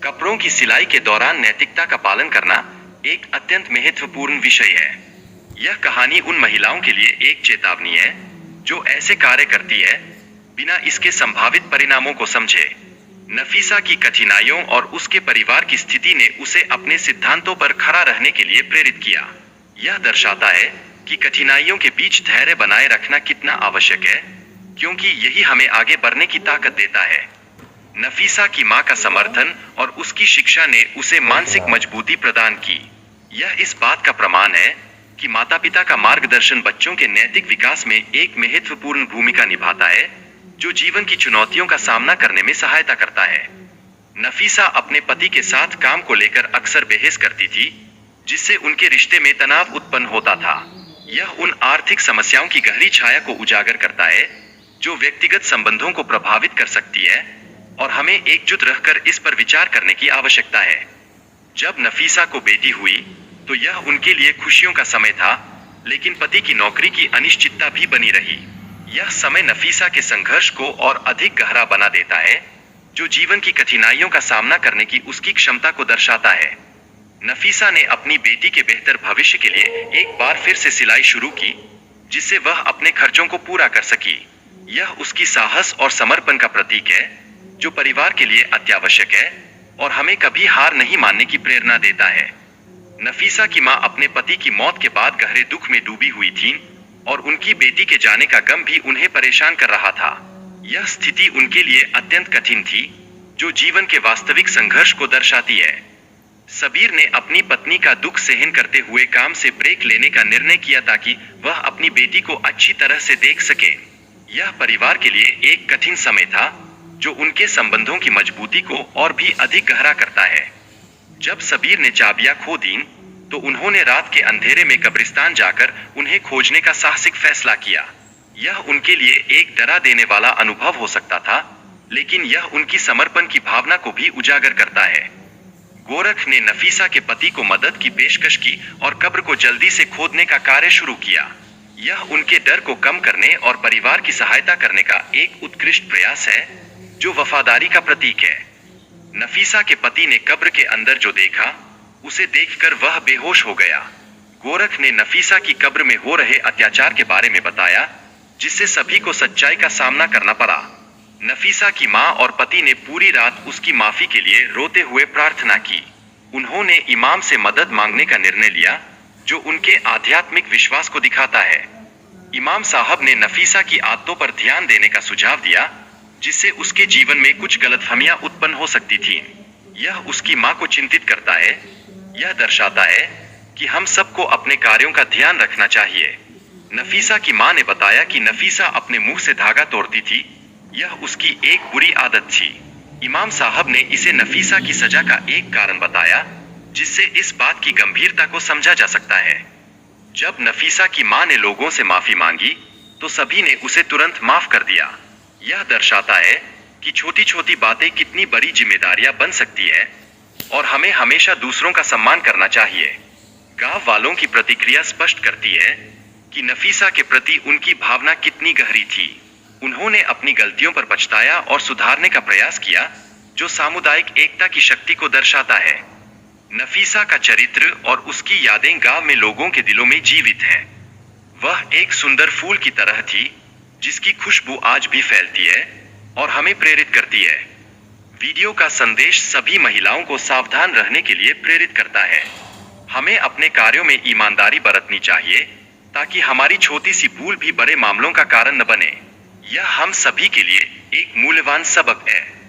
कपड़ों की सिलाई के दौरान नैतिकता का पालन करना एक अत्यंत महत्वपूर्ण विषय है। यह कहानी उन महिलाओं के लिए एक चेतावनी है जो ऐसे कार्य करती है बिना इसके संभावित परिणामों को समझे। नफीसा की कठिनाइयों और उसके परिवार की स्थिति ने उसे अपने सिद्धांतों पर खड़ा रहने के लिए प्रेरित किया। यह दर्शाता है कि कठिनाइयों के बीच धैर्य बनाए रखना कितना आवश्यक है, क्योंकि यही हमें आगे बढ़ने की ताकत देता है। नफीसा की मां का समर्थन और उसकी शिक्षा ने उसे मानसिक मजबूती प्रदान की। यह इस बात का प्रमाण है कि माता-पिता का मार्गदर्शन बच्चों के नैतिक विकास में एक महत्वपूर्ण भूमिका निभाता है, जो जीवन की चुनौतियों का सामना करने में सहायता करता है। नफीसा अपने पति के साथ काम को लेकर अक्सर बहस करती थी, जिससे उनके रिश्ते में तनाव उत्पन्न होता था। यह उन आर्थिक समस्याओं की गहरी छाया को उजागर करता है जो व्यक्तिगत संबंधों को प्रभावित कर सकती है, और हमें एकजुट रहकर इस पर विचार करने की आवश्यकता है। जब नफीसा को बेटी हुई तो यह उनके लिए खुशियों का समय था, लेकिन पति की नौकरी की अनिश्चितता भी बनी रही। यह समय नफीसा के संघर्ष को और अधिक गहरा बना देता है, जो जीवन की कठिनाइयों का सामना करने की उसकी क्षमता को दर्शाता है। नफीसा ने अपनी बेटी के बेहतर भविष्य के लिए एक बार फिर से सिलाई शुरू की, जिससे वह अपने खर्चों को पूरा कर सकी। यह उसकी साहस और समर्पण का प्रतीक है, जो परिवार के लिए अत्यावश्यक है और हमें कभी हार नहीं मानने की प्रेरणा देता है। नफीसा की मां अपने पति की मौत के बाद गहरे दुख में डूबी हुई थीं, और उनकी बेटी के जाने का गम भी उन्हें परेशान कर रहा था। यह स्थिति उनके लिए अत्यंत कठिन थी, जो जीवन के वास्तविक संघर्ष को दर्शाती है। सबीर ने अपनी पत्नी का दुख सहन करते हुए काम से ब्रेक लेने का निर्णय किया ताकि वह अपनी बेटी को अच्छी तरह से देख सके। यह परिवार के लिए एक कठिन समय था, जो उनके संबंधों की मजबूती को और भी अधिक गहरा करता है। जब सबीर ने चाबियां खो दीं, तो उन्होंने रात के अंधेरे में कब्रिस्तान जाकर उन्हें खोजने का साहसिक फैसला किया। यह उनके लिए एक डरा देने वाला अनुभव हो सकता था, लेकिन यह उनकी समर्पण की भावना को भी उजागर करता है। गोरख ने नफीसा के पति को मदद की पेशकश की और कब्र को जल्दी से खोदने का कार्य शुरू किया। यह उनके डर को कम करने और परिवार की सहायता करने का एक उत्कृष्ट प्रयास है, जो वफादारी का प्रतीक है। नफीसा के पति ने कब्र के अंदर जो देखा, उसे देखकर वह बेहोश हो गया। गोरख ने नफीसा की कब्र में हो रहे अत्याचार के बारे में बताया, जिससे सभी को सच्चाई का सामना करना पड़ा। नफीसा की मां और पति ने पूरी रात उसकी माफी के लिए रोते हुए प्रार्थना की। उन्होंने इमाम से मदद मांगने का निर्णय लिया, जो उनके आध्यात्मिक विश्वास को दिखाता है। इमाम साहब ने नफीसा की आदतों पर ध्यान देने का सुझाव दिया, जिससे उसके जीवन में कुछ गलतफहमियां उत्पन्न हो सकती थीं। यह उसकी मां को चिंतित करता है। यह दर्शाता है कि हम सबको अपने कार्यों का ध्यान रखना चाहिए। नफीसा की मां ने बताया कि नफीसा अपने मुंह से धागा तोड़ती थी। यह उसकी एक बुरी आदत थी। इमाम साहब ने इसे नफीसा की सजा का एक कारण बताया, जिससे इस बात की गंभीरता को समझा जा सकता है। जब नफीसा की मां ने लोगों से माफी मांगी, तो सभी ने उसे तुरंत माफ कर दिया। यह दर्शाता है कि छोटी छोटी बातें कितनी बड़ी जिम्मेदारियां बन सकती है, और हमें हमेशा दूसरों का सम्मान करना चाहिए। गांव वालों की प्रतिक्रिया स्पष्ट करती है कि नफीसा के प्रति उनकी भावना कितनी गहरी थी। उन्होंने अपनी गलतियों पर पछताया और सुधारने का प्रयास किया, जो सामुदायिक एकता की शक्ति को दर्शाता है। नफीसा का चरित्र और उसकी यादें गांव में लोगों के दिलों में जीवित हैं। वह एक सुंदर फूल की तरह थी, जिसकी खुशबू आज भी फैलती है और हमें प्रेरित करती है। वीडियो का संदेश सभी महिलाओं को सावधान रहने के लिए प्रेरित करता है। हमें अपने कार्यों में ईमानदारी बरतनी चाहिए, ताकि हमारी छोटी सी भूल भी बड़े मामलों का कारण न बने। यह हम सभी के लिए एक मूल्यवान सबक है।